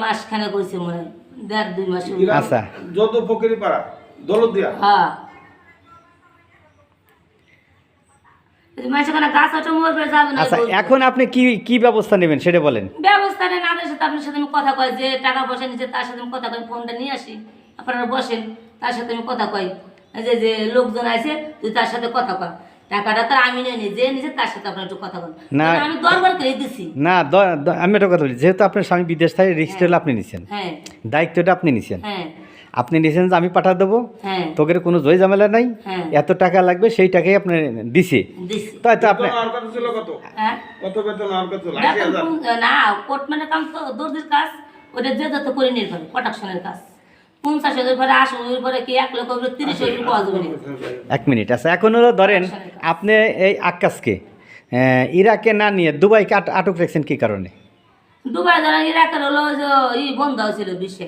মাসখানে কইছে মনে হয় 1.5-2 মাস। আচ্ছা যত ফকিরি পাড়া দৌলতদিয়া হ্যাঁ মাসখানে গাছ ওটা মরবে যাবে না। আচ্ছা এখন আপনি কি কি ব্যবস্থা নেবেন সেটা বলেন। ব্যবস্থা নেই না, সাথে আপনার সাথে আমি কথা কই, যে টাকা পয়সা নিচ্ছে তার সাথে আমি কথা কই, ফোনটা নিয়ে আসি, আপনারা বসেন, তার সাথে আমি কথা কই, যে যে লোকজন আছে তুই তার সাথে কথা কর, টাকাটা তো আমি নিয়ে যে নিচে তার সাথে আপনার একটু কথা বল না। আমি দরবার করে দিছি। না আমি একটা কথা বলি, যেহেতু আপনার স্বামী বিদেশ থেকে রিস্ক হলে আপনি নিছেন, হ্যাঁ দায়িত্বটা আপনি নিছেন, হ্যাঁ আপনি নিছেন যে আমি পাঠা দেবো, হ্যাঁ তোদের কোনো জয় ঝামেলা নাই, হ্যাঁ এত টাকা লাগবে সেই টাকাই আপনি দিছে, দিছি। তাই তো আপনি আর কত ছিল কত হ্যাঁ কত বেতন আর কত বেতন না কোর্ট মানে কাম তো দর্জির কাজ, ওটা যে যত করে নির্ভর প্রোডাকশনের কাজ 50,000 পরে 80,000 পরে কি 1 লক্ষ 30,000 পাওয়া যাবে না। এক মিনিট। আচ্ছা এখন হলো ধরেন আপনি এই আক্কাসকে ইরাকে না নিয়ে দুবাইকে আটক রেখেছেন কি কারণে? দুবাই ধরেন ইরাকের হলো যে বন্ধ হয়েছিল বিশ্বে,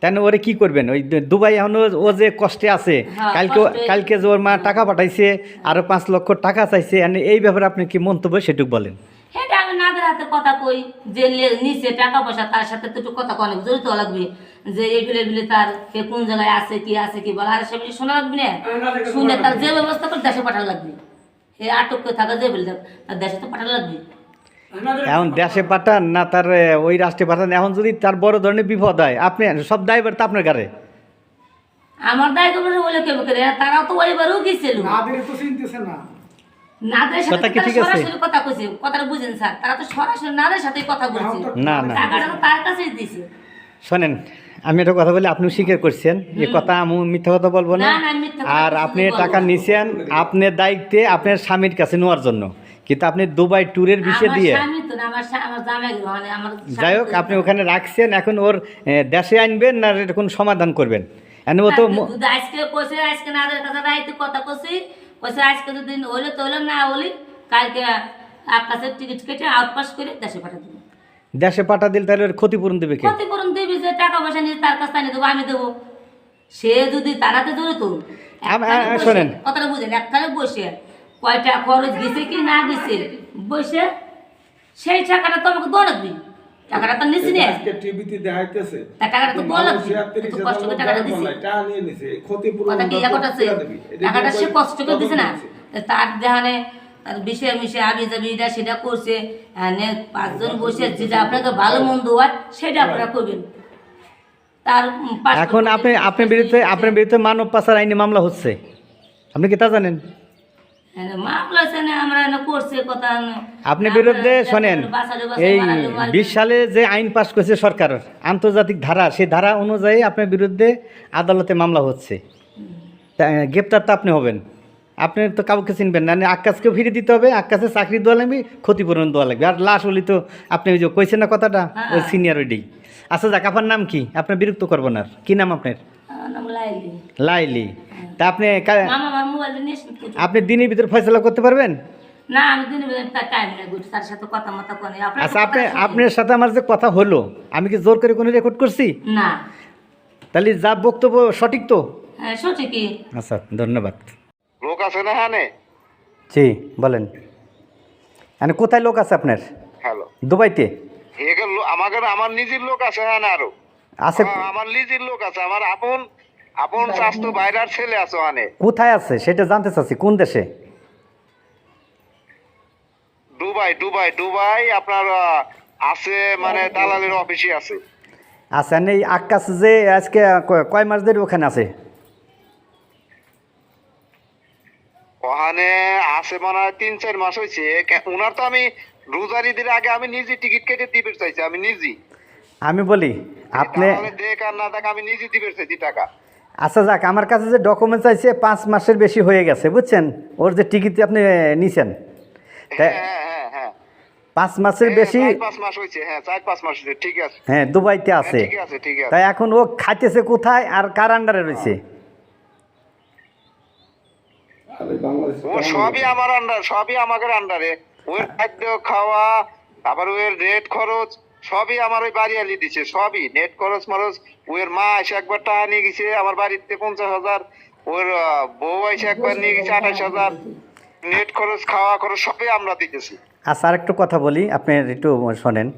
তাই না, ওরে কি করবেন? ওই দুবাই এখন ও যে কষ্টে আছে, হ্যাঁ, কালকে কষ্টে। যে ওর মা টাকা পাঠাইছে আরো 5 লক্ষ টাকা চাইছে, এই ব্যাপারে আপনি কি মন্তব্য সেটুকু বলেন। সেটা আমি নাদের হাতে কথা কই, যে নিচে টাকা পয়সা তার সাথে তো একটু কথা অনেক জড়িত লাগবে, যে এই বিলে তার কে কোন জায়গায় আছে কি বলা, আর সেগুলি শোনা লাগবে না, শুনে তার যে ব্যবস্থা করে দেশে পাঠানো লাগবে, এ আটক করে থাকা যে বলে তার দেশে তো পাঠানো লাগবে। এখন দেশে পাঠান না তার ওই রাষ্ট্রে পাঠান, এখন যদি তার বড় ধরনের বিপদ হয় আপনি সব দায়ভার তো আপনার ঘরে। আমার দায় কবে বলে কেউ করে, তারাও তো ওইবারও গেছিল নাদের সাথে কথা কি তারা ঠিক আছে? সরাসরি কথা কইছে, কথাটা বুঝেন স্যার, তারা তো সরাসরি নাদের সাথেই কথা বলছে, না না টাকাটা তো তার কাছেই দিছে। শোনেন, আমি একটা কথা বলি, আপনি স্বীকার করছেন এ কথা, আমি মিথ্যা কথা বলবো না। না, না, মিথ্যা কথা আর কিছু আপনি বলবো টাকা না। নিছেন আপনার দায়িত্বে আপনার স্বামীর কাছে নেওয়ার জন্য, কিন্তু আপনি দুবাই ট্যুরের বিষয় আমার দিয়ে, স্বামী তো না, আমার জামাই মানে আমার স্বামী যাই হোক তো আপনি ওখানে রাখছেন, এখন ওর দেশে আনবেন না এটা কোন সমাধান করবেন? এনে ও তো যদি আজকে কইছে, আজকে নাদের কাছে রাইতে কথা কইছি, কইছে আজকে যদি হইলে তো হইলো, না হইলে কালকে আকাশের টিকিট কেটে আউটপাস করে দেশে পাঠিয়ে দেবো। দেশে পাঠা দিল তাহলে ওর ক্ষতিপূরণ দেবে কে? ক্ষতিপূরণ দিবি, যে টাকা পয়সা নিয়ে তার কাছে আনিয়ে দেবো, আমি দেবো। সে যদি তারাতে জড়িত, শোনেন। কথাটা বুঝেন, একখানে বসে কয়টা খরচ গেছে কি না গেছে বসে সেই টাকাটা তো আমাকে দোয়া লাগবে, টাকাটা তো নিছি না, আজকে টিভিতে দেখাইতেছে তার টাকাটা তো দোয়া লাগবে, 36,000 এত কষ্ট করে টাকাটা দিছি, টাকা নিয়ে নিছে ক্ষতিপূরণ কথা কি এখন আছে, টাকাটা সে কষ্ট করে দিছে না, তার দেহানে তার বিষয়ে মিশে আবি যাবি এটা সেটা করছে, 5 জন বসে যেটা আপনাকে ভালো মন্দ হয় সেটা আপনারা করবেন। তার এখন আপনার বিরুদ্ধে মানব পাচার আইনে মামলা হচ্ছে, আপনি কি তা জানেন? মামলা আছে না, আমরা না করছে কথা আপনার বিরুদ্ধে শোনেন, এই 20 সালে যে আইন পাস করেছে সরকার আন্তর্জাতিক ধারা, সেই ধারা অনুযায়ী আপনার বিরুদ্ধে আদালতে মামলা হচ্ছে, গ্রেপ্তার তো আপনি হবেন। আপনি তো কাউকে চিনবেন না, আকাশকেও ফিরে দিতে হবে, আকাশে চাকরি দেওয়া লাগবে, ক্ষতিপূরণ দেওয়া লাগবে, আর লাশ হলি তো আপনি ওই যে কইছেন না কথাটা, ওই সিনিয়র ওইটাই। আচ্ছা যাক, আপনার নাম কি? আপনার বিরক্ত করবো না, কি নাম আপনার? নাম লাইলি। লাইলি। তা আপনি মামা আমার মোবাইলটা নিয়ে এসে কিছু। আপনি দিনের ভিতরে ফয়সলা করতে পারবেন? না আমি দিনে তার টাইম নেই, তার সাথে কথা মতো করে আচ্ছা আপনার সাথে আমার যে কথা হলো, আমি কি জোর করে কোনো রেকর্ড করছি? না। তাহলে যা বক্তব্য সঠিক তো? হ্যাঁ সঠিকই। আচ্ছা ধন্যবাদ। লোক আছে না হ্যাঁ জি বলেন, মানে কোথায় লোক আছে আপনার? হ্যালো দুবাইতে আমার নিজের লোক আছে হ্যাঁ আরো আছে? আমার নিজের লোক আছে, আমার আপন স্বাস্থ্য বাইরের ছেলে আছে ওখানে। কোথায় আছে সেটা জানতে চাচ্ছি, কোন দেশে? দুবাই আপনার আছে, মানে দালালের অফিসে আছে। আচ্ছা, এই আকাশ যে আজকে কয় মাস ধরে ওখানে আছে? ওখানে আছে মনে হয় 3-4 মাস হয়েছে। ওনার তো আমি রোজার ঈদের আগে আমি নিজে টিকিট কেটে দিবে চাইছি, আমি নিজে। আমি বলি আপনি দেখ আর না দেখ, আমি নিজে দিবে চাইছি টাকা। আচ্ছা যাক, আমার কাছে যে ডকুমেন্টস আছে 5 মাসের বেশি হয়ে গেছে বুঝছেন, ওর যে টিকিট আপনি নিছেন, তাই হ্যাঁ 5 মাসের বেশি, 4-5 মাস হয়েছে, হ্যাঁ 4-5 মাস হয়েছে, ঠিক আছে। হ্যাঁ দুবাইতে আছে। ঠিক আছে। তাই এখন ও খাইতেছে কোথায় আর কার আন্ডারে রয়েছে? ও সবই আমার আন্ডার, সবই আমাদের আন্ডারে। ওর খাদ্য খাওয়া, আবার ওর রেট খরচ সবই আমার ওই বাড়ি আলি দিছে, সবই নেট খরচ মরচ। ওর মা এসে একবার টাকা নিয়ে গেছে আমার বাড়িতে 50,000, ওর বউ এসে একবার নিয়ে গেছে 28,000, নেট খরচ খাওয়া খরচ সবই আমরা দিতেছি। আচ্ছা আর একটু কথা বলি, আপনি একটু শোনেন।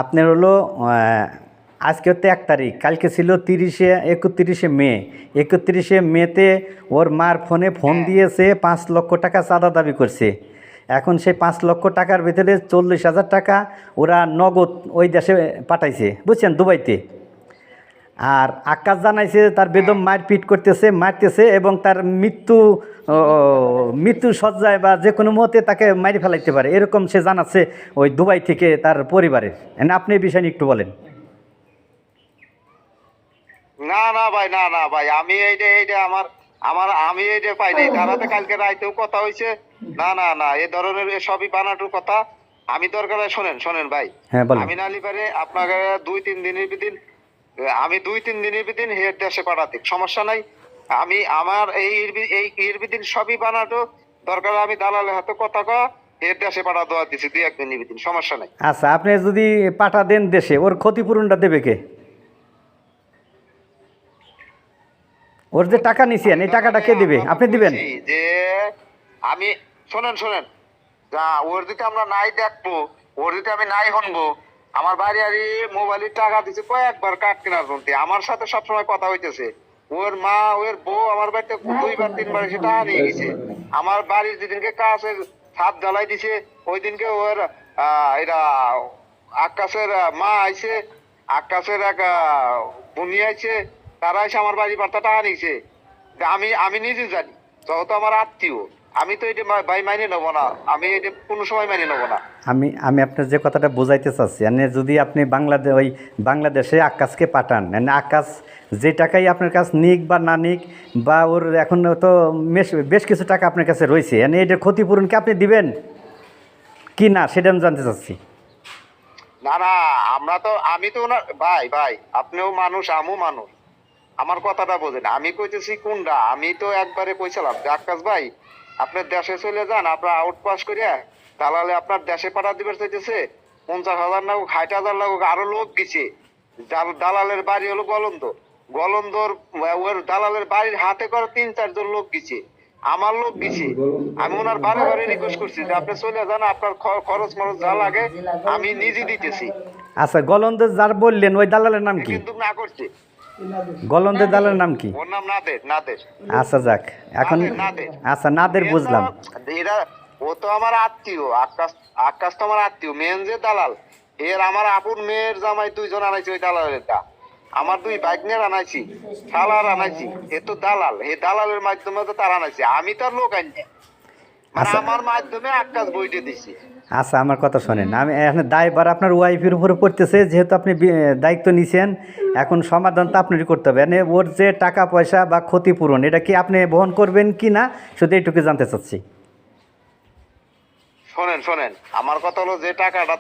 আপনার হলো আজকে হচ্ছে 1 তারিখ, কালকে ছিল 31শে মে। 31শে মেতে ওর মার ফোন দিয়েছে, 5 লক্ষ টাকা চাঁদা দাবি করছে। এখন সেই 5 লক্ষ টাকার ভিতরে 40,000 টাকা ওরা নগদ ওই দেশে পাঠাইছে, বুঝছেন, দুবাইতে। আর আকাশ জানাইছে তার বেদম মারপিট মারতেছে এবং তার মৃত্যু সজ্জায় বা যে কোনো মুহূর্তে তাকে মারি ফেলাইতে পারে, এরকম সে জানাচ্ছে ওই দুবাই থেকে তার পরিবারের। আপনি এই বিষয় নিয়ে একটু বলেন। না ভাই, না ভাই, আমি এইটা আমি এইটা পাইনি। তারাতে কালকে রাইতেও কথা হয়েছে। না এই ধরনের সবই বানানোর কথা। আমি দরকার হয় শোনেন ভাই, হ্যাঁ বলেন। আমি নালি পারে আপনাকে 2-3 দিনের ভিতর, আমি 2-3 দিনের ভিতর হের দেশে পাঠাতে সমস্যা নাই। আমি আমার এর ভিতর সবই বানাতো দরকার। আমি দালালের হাতে কথা কয়া এর দেশে পাঠা দেওয়া দিচ্ছি 2-1 দিনের ভিতর, সমস্যা নাই। আচ্ছা, আপনি যদি পাঠা দেন দেশে, ওর ক্ষতিপূরণটা দেবে কে? ওর যে টাকা নিছেন এই টাকাটা কে দিবে? আপনি দিবেন? যে আমি শোনেন যা ওর দিকে আমরা নাই দেখবো, ওর দিকে আমি নাই হনবো। আমার বাড়ি আরি মোবাইলের টাকা দিছে কয়েকবার কাঠ কেনার জন্য, আমার সাথে সবসময় কথা হইতেছে। ওর মা ওর বউ আমার বাড়িতে 2-3 বার এসে টাকা নিয়ে গেছে। আমার বাড়ির যেদিনকে কাছের ছাদ জ্বালাই দিছে ওই দিনকে ওর এরা আকাশের মা আইছে, আকাশের এক বুনি আইছে, তারা এসে আমার বাড়ি বার্তা টাকা নিয়েছে। আমি নিজে জানি, যেহেতু আমার আত্মীয়, আমি তো এটা ভাই মাইনে নেবো না, আমি এটা কোনো সময় মাইনে নেবো না। আমি আপনার যে কথাটা বোঝাইতে চাচ্ছি, যদি আপনি বাংলাদেশে আকাশকে পাঠান, আকাশ যে টাকাই আপনার কাছে নিক বা না নিক, বা ওর এখন তো বেশ কিছু টাকা আপনার কাছে রয়েছে, এটার ক্ষতিপূরণ কি আপনি দিবেন কি না সেটা আমি জানতে চাচ্ছি। না আমি তো ওনার ভাই আপনিও মানুষ, আমিও মানুষ, আমার কথাটা বোঝেন। আমি কইতেছি কোনটা, আমি তো একবারে কইছিলাম যে আকাশ ভাই আপনার দেশে চলে যান, আপনার আউটপাস করিয়া দালালে আপনার দেশে পাঠা দিবে চাইতেছে 50,000 লাগুক 60,000 লাগুক, আরো লোক দিছে। দালালের বাড়ি হলো গলন্দর ওর দালালের বাড়ির হাতে করে 3-4 জন লোক গেছে, আমার লোক গেছে। আমি ওনার বারে রিকোয়েস্ট করছি যে আপনি চলে যান, আপনার খরচ মরচ যা লাগে আমি নিজে দিতেছি। আচ্ছা, গলন্দের যার বললেন ওই দালালের নাম কি? কিন্তু না করছে। গলন্দের দালালের নাম কি? ওর নাম নাদের। আচ্ছা যাক, এখন আচ্ছা নাদের বুঝলাম। এরা ও তো আমার আত্মীয়, আকাশ তো আমার আত্মীয়। মেন যে দালাল এর আমার আপন মেয়ের জামাই 2 জন আনাইছি ওই দালালের দা। আমার 2 বাইকনের আনাইছি, শালার আনাইছি। এ তো দালাল, এই দালালের মাধ্যমে তো তার আনাইছি, আমি তার লোক আনি। আমার মাধ্যমে আকাশ বইতে দিছি। আচ্ছা, আমার কথা শোনেন, আমি এখন দায়ভার আপনার ওয়াইফের উপরে পড়তেছে, যেহেতু আপনি দায়িত্ব নিছেন, এখন সমাধান তো আপনারই করতে হবে। ওর যে টাকা পয়সা বা ক্ষতিপূরণ এটা কি আপনি বহন করবেন কি না, শুধু এইটুকু জানতে চাচ্ছি। শোনেন আমার কথা হলো, যে টাকাটা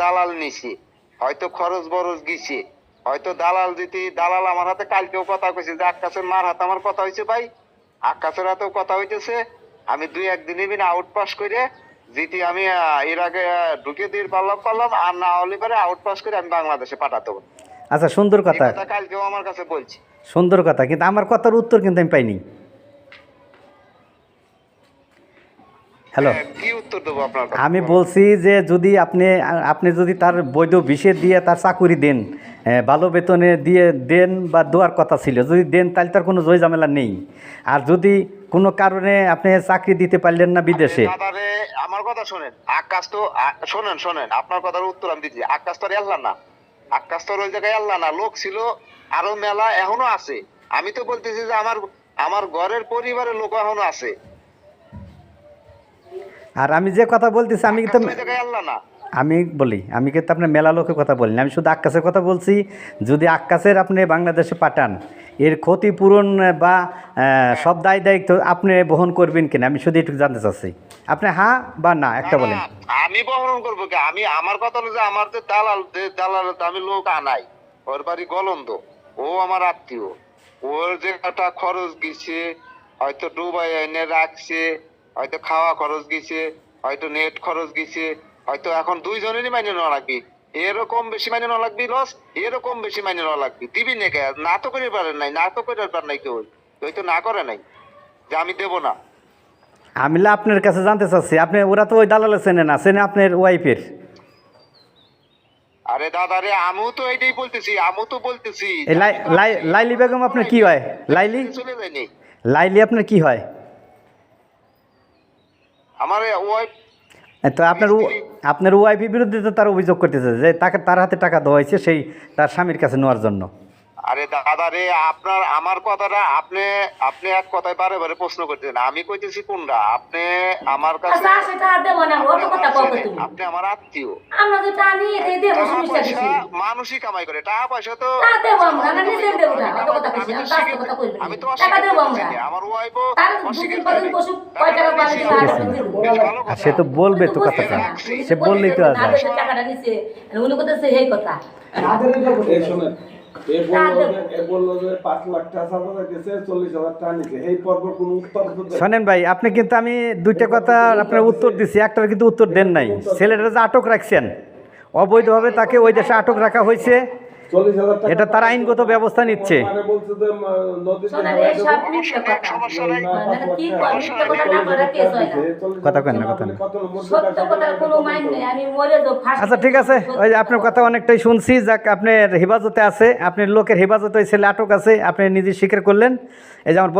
দালাল নিছি হয়তো খরচ বরচ গেছে, হয়তো দালাল আমার হাতে কালকেও কথা কইছে যে আকাশের মার হাতে আমার কথা হয়েছে ভাই, আকাশের হাতেও কথা হইতেছে। আমি 2-1 দিনে আউটপাস করে যেটি আমি এর আগে ঢুকে দিয়ে পারলাম, আর না হলে পরে আউটপাস করে আমি বাংলাদেশে পাঠাতে হবে। আচ্ছা, সুন্দর কথা, কালকেও আমার কাছে বলছি। সুন্দর কথা, কিন্তু আমার কথার উত্তর কিন্তু আমি পাইনি। হ্যালো, কি উত্তর দেবো আপনার? আমি বলছি যে যদি আপনি যদি তার বৈধ ভিসা দিয়ে তার চাকুরি দেন, ভালো বেতনে দিয়ে দেন বা দেওয়ার কথা ছিল, যদি দেন তাহলে তার কোনো জয় ঝামেলা নেই। আর যদি কোনো কারণে আপনি চাকরি দিতে পারলেন না বিদেশে, আমার কথা শোনেন, আকাশ তো শোনেন আপনার কথার উত্তর আমি দিচ্ছি। আকাশ তো আল্লাহ না, আকাশ তো ওই জায়গায় আল্লাহ না, লোক ছিল আরো মেলা, এখনো আছে। আমি তো বলতেছি যে আমার ঘরের পরিবারের লোক এখনো আছে। আর আমি যে কথা বলতেছি আমি কিন্তু আল্লাহ না, আমি কিন্তু আপনার মেলা লোকের কথা বলিনি, আমি শুধু আকাশের কথা বলছি। যদি আকাশের আপনি বাংলাদেশে পাঠান, এর ক্ষতিপূরণ বা সব দায়িত্ব আপনি বহন করবেন কিনা, আমি শুধু একটু জানতে চাচ্ছি। আপনি হ্যাঁ বা না একটা বলেন। আমি বহন করবো কি? আমার কথা হলো যে আমার যে দালাল আমি লোক আনাই, ওর বাড়ি গলন্দ, ও আমার আত্মীয়। ওর যে একটা খরচ গেছে, হয়তো ডুবাই এনে রাখছে, হয়তো খাওয়া খরচ গেছে, হয়তো নেট খরচ গেছে, হয়তো এখন 2 জনেরই মাইনে নেওয়া লাগবে। এরকম বেশি মাইনে নেওয়া লাগবে লস, এরকম বেশি মাইনে নেওয়া লাগবে। দিবি নাকি? না তো করে পারেন নাই, কেউ তো না করে নাই যে আমি দেবো না। আমি আপনার কাছে জানতে চাচ্ছি, ওরা তো ওই দালালে চেনে না, চেনে আপনার ওয়াইফের। আরে দাদা রে, আমিও তো এইটাই বলতেছি, এই লাইলি বেগম আপনার কি হয়? লাইলি চলে যায়নি লাইলি আপনার কি হয়? আমার ওয়াইফ। তো আপনার ওয়াইফের বিরুদ্ধে তো তার অভিযোগ করতেছে যে তার হাতে টাকা দেওয়া হয়েছে সেই তার স্বামীর কাছে নেওয়ার জন্য। আরে দাদা রে, আমার কথাটা আপনি এক কথায় বারে বারে প্রশ্ন করতেছেন। আমি কইতেছি কোনটা? আপনি আমার কাছে, আচ্ছা সেটা আর দেব না, অত কথা কও তুমি। আপনি আমার আত্মীয়। আমরা তো টানি এই দেব টাকা সমস্যা পয়সা কিছু মানুষই কামাই করে, টাকা পয়সা তো তা দেব আমরা, না নিজে দেব না, অত কথা কইছি আমি তার কথা কইব আমি তো টাকা দেব আমরা। আমার ওয়াইফও তার দুদিন পর দিন বসে কয় টাকা পাবে সেটা আর দেব। আর সে তো বলবে তো কথাটা, সে বললেই তো না আছে। দেবে টাকাটা নিছে উনি কইতেছে এই কথা। এই শোনেন, এ বললো যে 5 লাখ টাকা চাঁদা গেছে, 40,000 টাকা নিছে। এই পর্ব কোনো উত্তর দেয়? শোনেন ভাই, আপনি কিন্তু আমি দুইটা কথা আপনার উত্তর দিছি, একটার কিন্তু উত্তর দেন নাই। ছেলেটা যে আটক রাখছেন অবৈধভাবে, তাকে ওই দেশে আটক রাখা হয়েছে, 40,000 টাকা এটা তারা আইনগত ব্যবস্থা নিচ্ছে। মানে বলছে যে নদীতে শোনা রে সব মিথ্যা কথা। সমস্যা নাই। মানে কি কয় মিথ্যা কথা না বলে কেস হয় না। কথা কন না, কথা না। সত্য কথার কোনো মাইন নেই, আমি মরে যাবো ফাঁসি। আচ্ছা ঠিক আছে, ওই যে আপনার কথা অনেকটাই শুনছি, যাক আপনার হেফাজতে আছে, আপনার লোকের হেফাজতে ওই ছেলে আটক আছে, আপনি নিজে স্বীকার করলেন। এই যে আমার